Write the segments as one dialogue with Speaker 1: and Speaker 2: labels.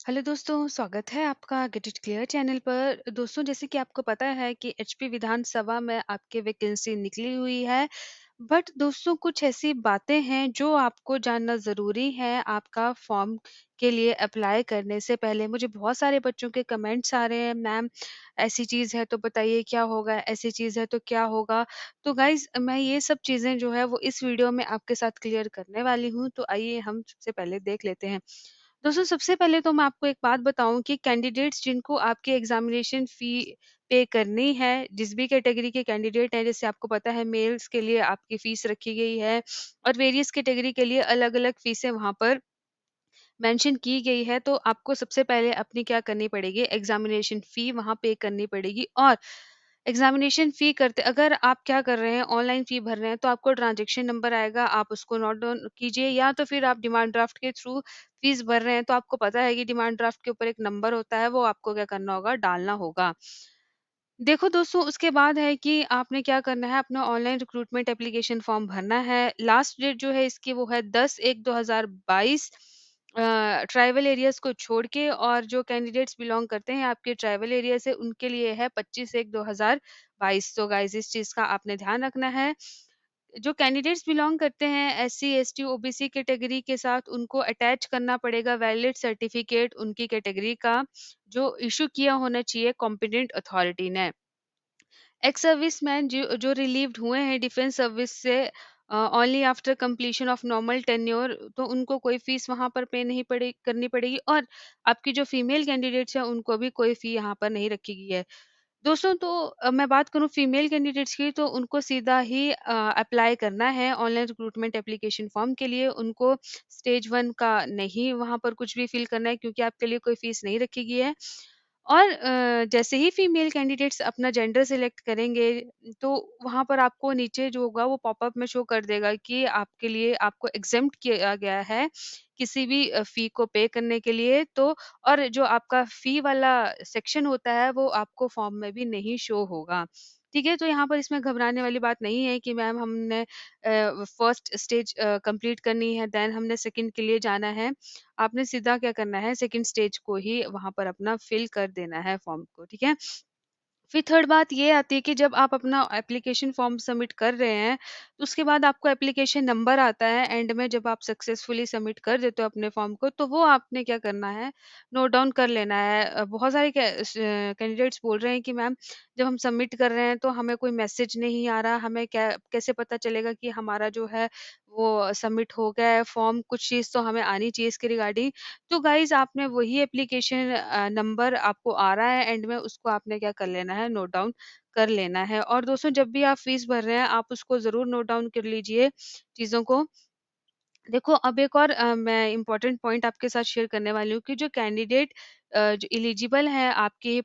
Speaker 1: Hello दोस्तों, स्वागत है आपका गेट इट क्लियर चैनल पर। दोस्तों, जैसे कि आपको पता है कि एचपी विधानसभा में आपकी वैकेंसी निकली हुई है। बट दोस्तों, कुछ ऐसी बातें हैं जो आपको जानना ज़रूरी है आपका फॉर्म के लिए अप्लाई करने से पहले। मुझे बहुत सारे बच्चों के कमेंट्स आ रहे हैं, मैम ऐसी चीज़ है तो बताइए क्या होगा, ऐसी चीज़ है तो क्या होगा। तो गाइज़, मैं ये सब चीज़ें जो है वो इस वीडियो में आपके साथ क्लियर करने वाली हूँ। तो आइए हम सबसे पहले देख लेते हैं। दोस्तों, सबसे पहले तो मैं आपको एक बात बताऊँ कि कैंडिडेट्स जिनको आपकी एग्ज़ामिनेशन फ़ी पे करनी है, जिस भी कैटेगरी के कैंडिडेट हैं, जैसे आपको पता है मेल्स के लिए आपकी फ़ीस रखी गई है और वेरियस कैटेगरी के लिए अलग-अलग फ़ीसें वहाँ पर मेंशन की गई है। तो आपको सबसे पहले अपनी क्या करनी पड़ेगी, एग्ज़ामिनेशन फ़ी वहाँ पे करनी पड़ेगी। और एग्ज़ामिनेशन फ़ी करते अगर आप क्या कर रहे हैं, ऑनलाइन फ़ी भर रहे हैं, तो आपको ट्रांज़ैक्शन नंबर आएगा, आप उसको नोट डाउन कीजिए। या तो फिर आप डिमांड ड्राफ्ट के थ्रू फ़ीस भर रहे हैं, तो आपको पता है कि डिमांड ड्राफ्ट के ऊपर एक नंबर होता है, वो आपको क्या करना होगा, डालना होगा। देखो दोस्तों, उसके बाद है कि आपने क्या करना है, अपना ऑनलाइन रिक्रूटमेंट एप्लीकेशन फॉर्म भरना है। लास्ट डेट जो है इसकी वो है 10/1/2022। ट्राइबल एरियाज़ को छोड़ के, और जो कैंडिडेट्स बिलॉन्ग करते हैं आपके ट्राइबल एरिया से, उनके लिए है 25/1/2022। तो गाइज़, इस चीज़ का आपने ध्यान रखना है। जो कैंडिडेट्स बिलॉन्ग करते हैं एससी, एसटी, ओबीसी कैटेगरी के साथ, उनको अटैच करना पड़ेगा वैलिड सर्टिफिकेट उनकी कैटेगरी का, जो इश्यू किया होना चाहिए कॉम्पिटेंट अथॉरिटी ने। एक्स सर्विसमैन जो जो रिलीव्ड हुए हैं डिफेंस सर्विस से only after completion of normal tenure, तो उनको कोई फीस वहां पर पे नहीं पड़े करनी पड़ेगी। और आपकी जो फीमेल कैंडिडेट्स हैं उनको भी कोई फी यहाँ पर नहीं रखी गई है। दोस्तों, तो मैं बात करूँ फीमेल कैंडिडेट्स की, तो उनको सीधा ही अप्लाई करना है ऑनलाइन रिक्रूटमेंट एप्लीकेशन फॉर्म के लिए। उनको स्टेज 1 का नहीं वहाँ पर कुछ भी फिल करना है, क्योंकि आपके लिए कोई फीस नहीं रखी गई है। और जैसे ही फीमेल कैंडिडेट्स अपना जेंडर सिलेक्ट करेंगे, तो वहाँ पर आपको नीचे जो होगा वो पॉपअप में शो कर देगा कि आपके लिए आपको एग्जेम्प्ट किया गया है किसी भी फी को पे करने के लिए। तो और जो आपका फी वाला सेक्शन होता है वो आपको फॉर्म में भी नहीं शो होगा। ठीक है? तो यहाँ पर इसमें घबराने वाली बात नहीं है कि मैम हमने फर्स्ट स्टेज कंप्लीट करनी है, देन हमने सेकंड के लिए जाना है। आपने सीधा क्या करना है, सेकंड स्टेज को ही वहाँ पर अपना फिल कर देना है फॉर्म को, ठीक है? फिर थर्ड बात ये आती है कि जब आप अपना एप्लीकेशन फॉर्म सबमिट कर रहे हैं, तो उसके बाद आपको एप्लीकेशन नंबर आता है एंड में, जब आप सक्सेसफुली सबमिट कर देते हो अपने फॉर्म को, तो वो आपने क्या करना है, नोट डाउन कर लेना है। बहुत सारे कैंडिडेट्स बोल रहे हैं कि मैम जब हम सबमिट कर रहे हैं तो हमें कोई मैसेज नहीं आ रहा, हमें क्या कैसे पता चलेगा कि हमारा जो है वो सबमिट हो गया है फॉर्म, कुछ चीज़ तो हमें आनी चाहिए इसके रिगार्डिंग। तो गाइज़, आपने वही एप्लीकेशन नंबर आपको आ रहा है एंड में, उसको आपने क्या कर लेना है, नोट डाउन कर लेना है। और दोस्तों, जब भी आप फीस भर रहे हैं, आप उसको ज़रूर नोट डाउन कर लीजिए चीज़ों को। देखो, अब एक और मैं इम्पोर्टेंट पॉइंट आपके साथ शेयर करने वाली हूँ कि जो कैंडिडेट जो एलिजिबल है आपके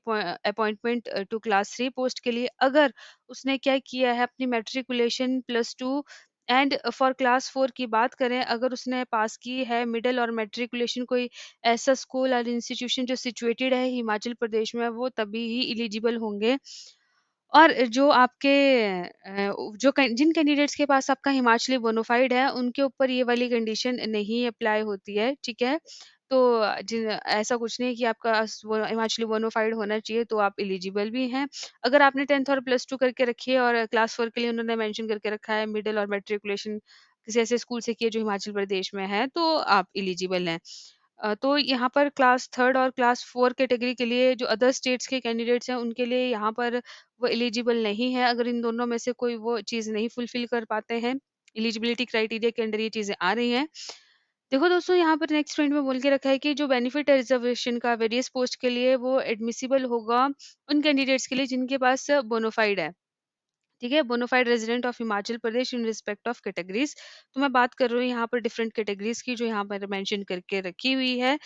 Speaker 1: अपॉइंटमेंट टू क्लास 3 पोस्ट के लिए, अगर उसने क्या किया है, अपनी मैट्रिकुलेशन +2 एंड फॉर क्लास 4 की बात करें, अगर उसने पास की है मिडिल और मैट्रिकुलेशन कोई ऐसा स्कूल और इंस्टीट्यूशन जो सिचुएटेड है हिमाचल प्रदेश में, वो तभी ही एलिजिबल होंगे। और जो आपके जो जिन कैंडिडेट्स के पास आपका हिमाचली बोनाफाइड है, उनके ऊपर ये वाली कंडीशन नहीं अप्लाई होती है, ठीक है? तो जिन ऐसा कुछ नहीं है कि आपका वो हिमाचली बोनाफाइड होना चाहिए तो आप एलिजिबल भी हैं। अगर आपने 10th और +2 करके रखी है और क्लास 4 के लिए उन्होंने मेंशन करके रखा है मिडिल और मैट्रिकुलेशन किसी ऐसे स्कूल से की है जो हिमाचल प्रदेश में है, तो आप एलिजिबल हैं। तो यहाँ पर क्लास 3 और क्लास 4 कैटेगरी के लिए जो अदर स्टेट्स के कैंडिडेट्स हैं, उनके लिए यहाँ पर वो एलिजिबल नहीं है, अगर इन दोनों में से कोई वो चीज़ नहीं फुलफ़िल कर पाते हैं। एलिजिबिलिटी क्राइटेरिया के अंडर ये चीज़ें आ रही हैं। देखो दोस्तों, यहाँ पर नेक्स्ट पॉइंट में बोल के रखा है कि जो बेनिफिट है रिज़र्वेशन का वेरियस पोस्ट के लिए, वो एडमिसिबल होगा उन कैंडिडेट्स के लिए जिनके पास बोनाफाइड है। ठीक है? Bonafide resident of Himachal Pradesh in respect of categories. तो मैं बात कर रही हूँ यहाँ पर डिफरेंट कैटेगरीज़ की, जो यहाँ पर मेंशन करके रखी हुई है।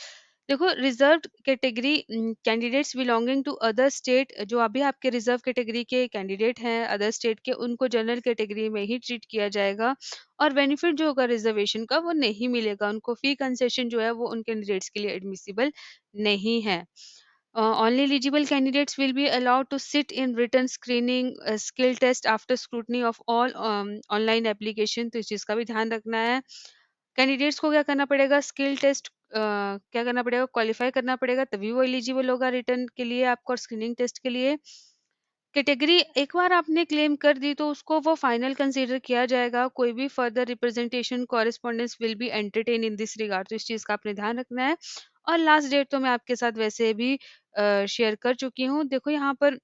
Speaker 1: देखो, reserved category candidates belonging to other state, जो अभी आपके रिजर्व कैटेगरी के कैंडिडेट हैं अदर स्टेट के, उनको जनरल कैटेगरी में ही ट्रीट किया जाएगा। और बेनिफिट जो होगा रिजर्वेशन का वो नहीं मिलेगा उनको, फी कंसेशन जो है वो उन कैंडिडेट्स के लिए एडमिसिबल नहीं है। Only eligible candidates will be allowed to sit in written screening skill test after scrutiny of all online application। तो इस चीज़ का भी ध्यान रखना है। कैंडिडेट्स को क्या करना पड़ेगा, स्किल टेस्ट क्या करना पड़ेगा, क्वालीफाई करना पड़ेगा, तभी वो एलिजिबल होगा रिटर्न के लिए आपको और स्क्रीनिंग टेस्ट के लिए। कैटेगरी एक बार आपने क्लेम कर दी तो उसको वो फाइनल कंसीडर किया जाएगा। कोई भी further representation correspondence will be entertain in this regard, तो इस चीज़ का आपने ध्यान रखना है। और लास्ट डेट तो मैं आपके साथ वैसे भी शेयर कर चुकी हूँ। देखो यहाँ पर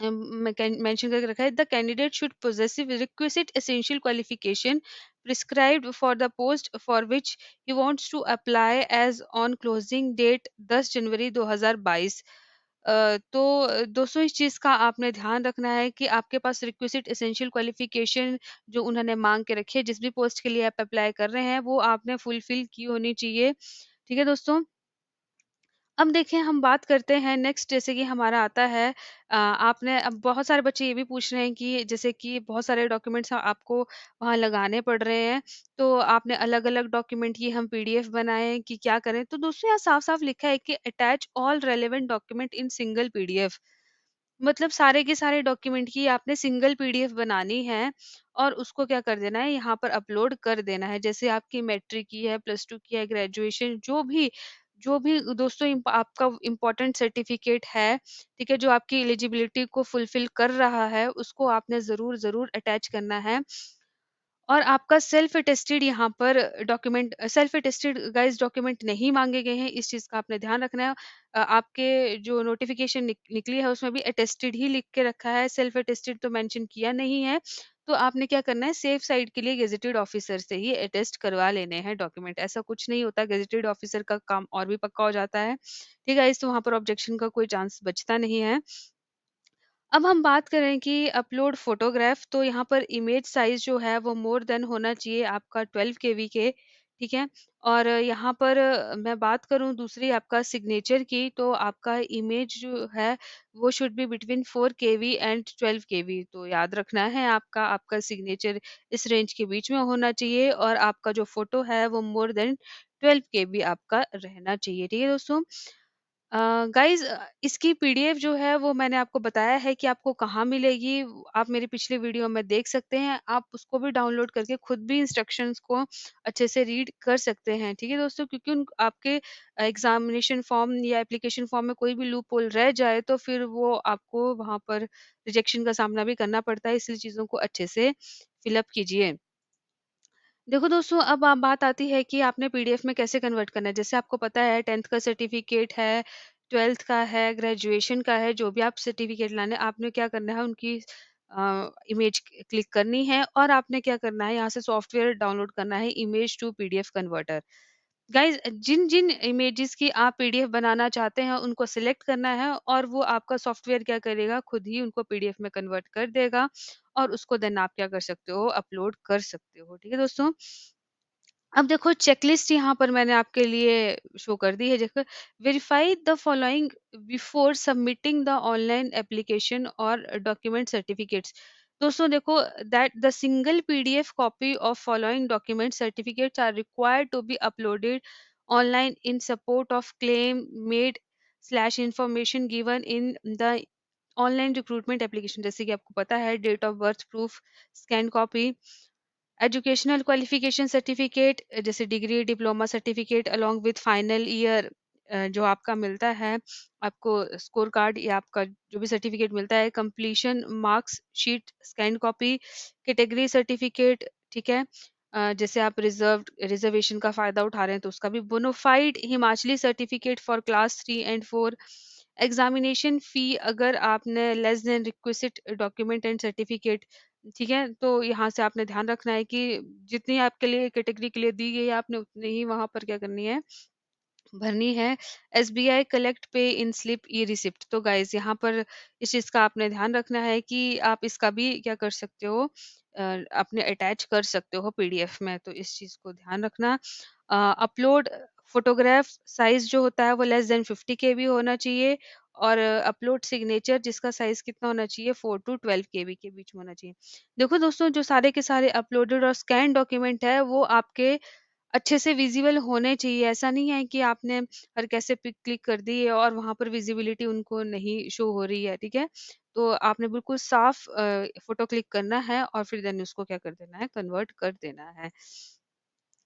Speaker 1: मेंशन करके रखा है, the candidate should possessive requisite essential qualification prescribed for the post for which he wants to apply as on closing date 10 जनवरी 2022। तो दोस्तों इस चीज़ का आपने ध्यान रखना है कि आपके पास रिक्विजिट एसेंशियल क्वालिफिकेशन जो उन्होंने मांग के रखी है, जिस भी पोस्ट के लिए आप अप्लाई कर रहे हैं वो आपने फुलफिल की होनी चाहिए। ठीक है दोस्तों। अब देखिए हम बात करते हैं नेक्स्ट, जैसे कि हमारा आता है आपने अब बहुत सारे बच्चे ये भी पूछ रहे हैं कि जैसे कि बहुत सारे डॉक्यूमेंट्स आपको वहाँ लगाने पड़ रहे हैं, तो आपने अलग-अलग डॉक्यूमेंट की हम पीडीएफ बनाएँ कि क्या करें? तो दोस्तों यहाँ साफ-साफ लिखा है कि attach all relevant document in single PDF. मतलब सारे के सारे डॉक्यूमेंट की आपने सिंगल पीडीएफ बनानी है और उसको क्या कर देना है, यहाँ पर अपलोड कर देना है। जैसे आपकी मैट्रिक की है, प्लस टू की है, ग्रेजुएशन, जो भी दोस्तों आपका इम्पोर्टेंट सर्टिफिकेट है, ठीक है, जो आपकी एलिजिबिलिटी को फुलफिल कर रहा है, उसको आपने जरूर जरूर अटैच करना है। और आपका सेल्फ अटेस्टेड यहाँ पर document, self attested guys document नहीं मांगे गए हैं, इस चीज़ का आपने ध्यान रखना है। आपके जो नोटिफिकेशन निकली है उसमें भी अटेस्टेड ही लिख के रखा है, सेल्फ अटेस्टेड तो मेंशन किया नहीं है। तो आपने क्या करना है, सेफ साइड के लिए गेजेटेड ऑफिसर से ही अटेस्ट करवा लेने हैं डॉक्यूमेंट। ऐसा कुछ नहीं होता, गेजेटेड ऑफिसर का काम और भी पक्का हो जाता है। ठीक है, इस तो वहां पर ऑब्जेक्शन का कोई चांस बचता नहीं है। अब हम बात करें कि अपलोड फोटोग्राफ, तो यहाँ पर इमेज साइज जो है वो मोर देन होना चाहिए आपका 12 केबी के। ठीक है। और यहाँ पर मैं बात करूँ दूसरी आपका सिग्नेचर की, तो आपका इमेज जो है वो should be between 4 KB and 12 केबी। तो याद रखना है आपका आपका सिग्नेचर इस रेंज के बीच में होना चाहिए और आपका जो फोटो है वो मोर देन 12 केबी आपका रहना चाहिए। ठीक है दोस्तों। गाइज इसकी पीडीएफ जो है वो मैंने आपको बताया है कि आपको कहाँ मिलेगी। आप मेरी पिछली वीडियो में देख सकते हैं, आप उसको भी डाउनलोड करके खुद भी इंस्ट्रक्शंस को अच्छे से रीड कर सकते हैं। ठीक है दोस्तों, क्योंकि उन आपके एग्जामिनेशन फॉर्म या एप्लीकेशन फॉर्म में कोई भी लूप होल रह जाए तो फिर वो आपको वहां पर रिजेक्शन का सामना भी करना पड़ता है, इसलिए चीजों को अच्छे से फिलअप कीजिए। देखो दोस्तों, अब बात आती है कि आपने पीडीएफ में कैसे कन्वर्ट करना है। जैसे आपको पता है 10th का सर्टिफिकेट है, 12th का है, ग्रेजुएशन का है, जो भी आप सर्टिफिकेट लाने, आपने क्या करना है उनकी इमेज क्लिक करनी है और आपने क्या करना है, यहाँ से सॉफ्टवेयर डाउनलोड करना है, image to PDF converter. Guys जिन जिन इमेजेस की आप पीडीएफ बनाना चाहते हैं उनको सिलेक्ट करना है और वो आपका सॉफ्टवेयर क्या करेगा, खुद ही उनको पीडीएफ में कन्वर्ट कर देगा और उसको देन आप क्या कर सकते हो, अपलोड कर सकते हो। ठीक है दोस्तों। अब देखो चेकलिस्ट यहाँ पर मैंने आपके लिए शो कर दी है। देखो, verify the following before submitting the online application और डॉक्यूमेंट सर्टिफिकेट्स। दोस्तों देखो, that the single PDF copy of following document certificates are required to be uploaded online in support of claim made slash information given in the online recruitment application. जैसे कि आपको पता है, date of birth proof, scan copy, educational qualification certificate जैसे degree, diploma certificate along with final year जो आपका मिलता है, आपको स्कोर कार्ड या आपका जो भी सर्टिफिकेट मिलता है, completion marks sheet, scan copy, category certificate. ठीक है। जैसे आप रिजर्वेशन का फायदा उठा रहे हैं तो उसका भी, bona fide Himachali certificate for class 3 and 4, examination fee अगर आपने less than requisite document and certificate. ठीक है, तो यहाँ से आपने ध्यान रखना है कि जितनी आपके लिए कैटेगरी के लिए दी गई है आपने उतनी ही वहां पर क्या करनी है, भरनी है। एसबीआई कलेक्ट पे इन स्लिप ई रिसिप्ट। तो गाइज यहाँ पर इस चीज का आपने ध्यान रखना है कि आप इसका भी क्या कर सकते हो, अपने अटैच कर सकते हो पीडीएफ में, तो इस चीज को ध्यान रखना। अपलोड फोटोग्राफ साइज जो होता है वो लेस देन 50 केबी होना चाहिए और अपलोड सिग्नेचर जिसका साइज कितना होना चाहिए, 4 to 12 केबी के बीच में होना चाहिए। देखो दोस्तों, जो सारे के सारे अपलोडेड और स्कैन डॉक्यूमेंट है वो आपके अच्छे से विजिबल होने चाहिए। ऐसा नहीं है कि आपने हर कैसे पिक क्लिक कर दी है और वहां पर विजिबिलिटी उनको नहीं शो हो रही है। ठीक है। तो आपने बिल्कुल साफ फोटो क्लिक करना है और फिर देन उसको क्या कर देना है, कन्वर्ट कर देना है।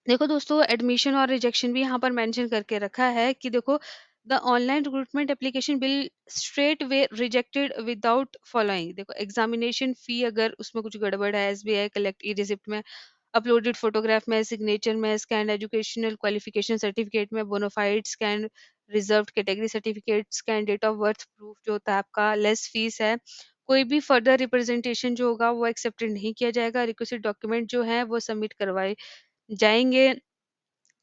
Speaker 1: देखो दोस्तों, एडमिशन और रिजेक्शन भी यहाँ पर मेंशन करके रखा है कि देखो, the online recruitment application will straight way rejected without following. देखो, एग्जामिनेशन फी अगर उसमें कुछ गड़बड़ है, एसबीआई कलेक्ट ई रिसिप्ट में, अपलोडेड फोटोग्राफ में, सिग्नेचर में, स्कैन एजुकेशनल क्वालिफिकेशन सर्टिफिकेट में, bonafide scan reserved category certificate, scan date of birth proof जो होता है आपका, लेस फीस है, कोई भी फर्दर रिप्रेजेंटेशन जो होगा वो एक्सेप्टेड नहीं किया जाएगा, रिक्वेस्टेड डॉक्यूमेंट जो है वो सबमिट करवाए जाएंगे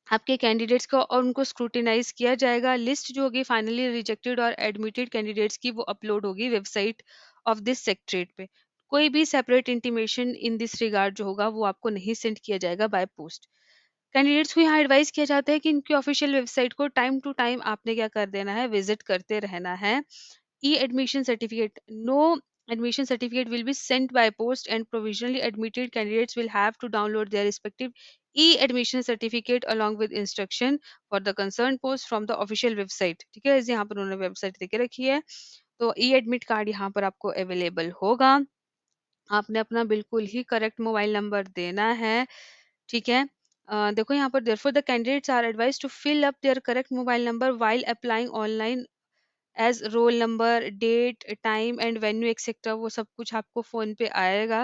Speaker 1: आपके कैंडिडेट्स को और उनको स्क्रूटिनाइज किया जाएगा। लिस्ट जो होगी फाइनली रिजेक्टेड और एडमिटेड कैंडिडेट्स की वो अपलोड होगी वेबसाइट ऑफ दिस सेक्रेटरीट पे। कोई भी separate intimation in this regard जो होगा वो आपको नहीं सेंड किया जाएगा बाय पोस्ट। कैंडिडेट्स को यहाँ एडवाइस किया जाता है कि इनकी ऑफिशियल वेबसाइट को टाइम टू टाइम आपने क्या कर देना है, विजिट करते रहना है। E-admission certificate. No admission certificate will be sent by post, and provisionally admitted candidates will have to download their respective e-admission certificate along with instruction for the concerned post from the official website. ठीक है, इस यहाँ पर उन्होंने website देके रखी है। तो ई एडमिट कार्ड यहाँ पर आपको अवेलेबल होगा। आपने अपना बिल्कुल ही करेक्ट मोबाइल नंबर देना है। ठीक है। देखो यहाँ पर therefore the candidates are advised to fill up their correct mobile number while applying online as roll number, date, time and venue etcetera वो सब कुछ आपको फोन पे आएगा।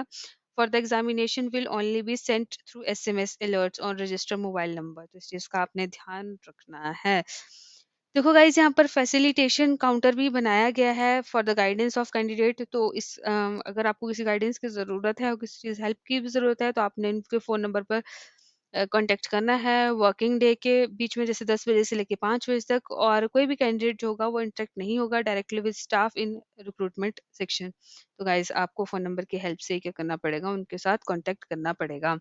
Speaker 1: For the examination will only be sent through SMS alerts on register mobile number. तो इस चीज का आपने ध्यान रखना है। देखो गाइज, यहाँ पर फैसिलिटेशन काउंटर भी बनाया गया है for the guidance of candidate. तो इस अगर आपको किसी गाइडेंस की ज़रूरत है और किसी चीज़ हेल्प की भी ज़रूरत है तो आपने इनके फ़ोन नंबर पर कांटेक्ट करना है वर्किंग डे के बीच में, जैसे 10 बजे से लेके 5 बजे तक। और कोई भी कैंडिडेट जो होगा वो इंटरेक्ट नहीं होगा directly with staff in recruitment section. तो गाइज, आपको फ़ोन नंबर की हेल्प से ही क्या करना पड़ेगा, उनके साथ कॉन्टेक्ट करना पड़ेगा।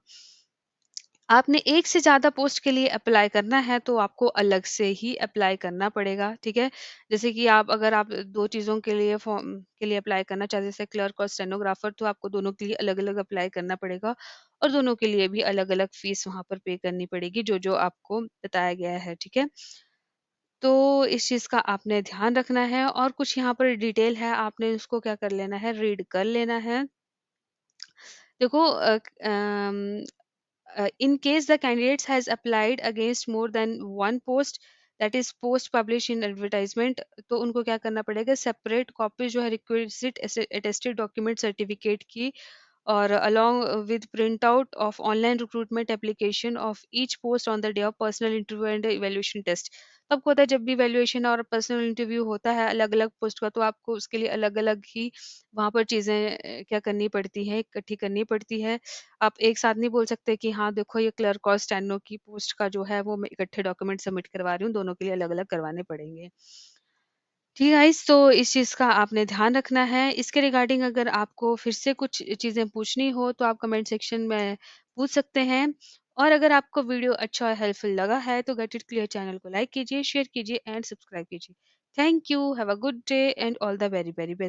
Speaker 1: आपने एक से ज़्यादा पोस्ट के लिए अप्लाई करना है तो आपको अलग से ही अप्लाई करना पड़ेगा, ठीक है? जैसे कि अगर आप 2 चीज़ों के लिए फॉर्म के लिए अप्लाई करना चाहते हैं, जैसे क्लर्क और स्टेनोग्राफर, तो आपको दोनों के लिए अलग-अलग अप्लाई करना पड़ेगा और दोनों के लिए भी अलग-अलग फीस वहाँ पर पे करनी पड़ेगी, जो-जो आपको बताया गया है, ठीक है? तो इस चीज़ का आपने ध्यान रखना है और कुछ यहाँ पर डिटेल है, आपने उसको क्या कर लेना है, रीड कर लेना है। देखो, in case the candidates has applied against more than one post, that is post published in advertisement, तो उनको क्या करना पड़ेगा, सेपरेट कॉपी जो है रिक्विजिट अटेस्टेड डॉक्यूमेंट सर्टिफिकेट की और along with printout of online recruitment application of each post on the day of personal interview and evaluation test। तब क्या होता है, जब भी वैल्यूएशन और पर्सनल इंटरव्यू होता है अलग अलग पोस्ट का, तो आपको उसके लिए अलग अलग ही वहां पर चीजें क्या करनी पड़ती है, इकट्ठी करनी पड़ती है। आप एक साथ नहीं बोल सकते कि हाँ देखो, ये क्लर्क और स्टेनो की पोस्ट का जो है वो मैं इकट्ठे डॉक्यूमेंट सबमिट करवा रही हूँ, दोनों के लिए अलग अलग करवाने पड़ेंगे। ठीक है गाइस, तो इस चीज़ का आपने ध्यान रखना है। इसके रिगार्डिंग अगर आपको फिर से कुछ चीज़ें पूछनी हो तो आप कमेंट सेक्शन में पूछ सकते हैं। और अगर आपको वीडियो अच्छा और हेल्पफुल लगा है तो गेट इट क्लियर चैनल को लाइक कीजिए, शेयर कीजिए एंड सब्सक्राइब कीजिए। Thank you, have a good day and all the very very best.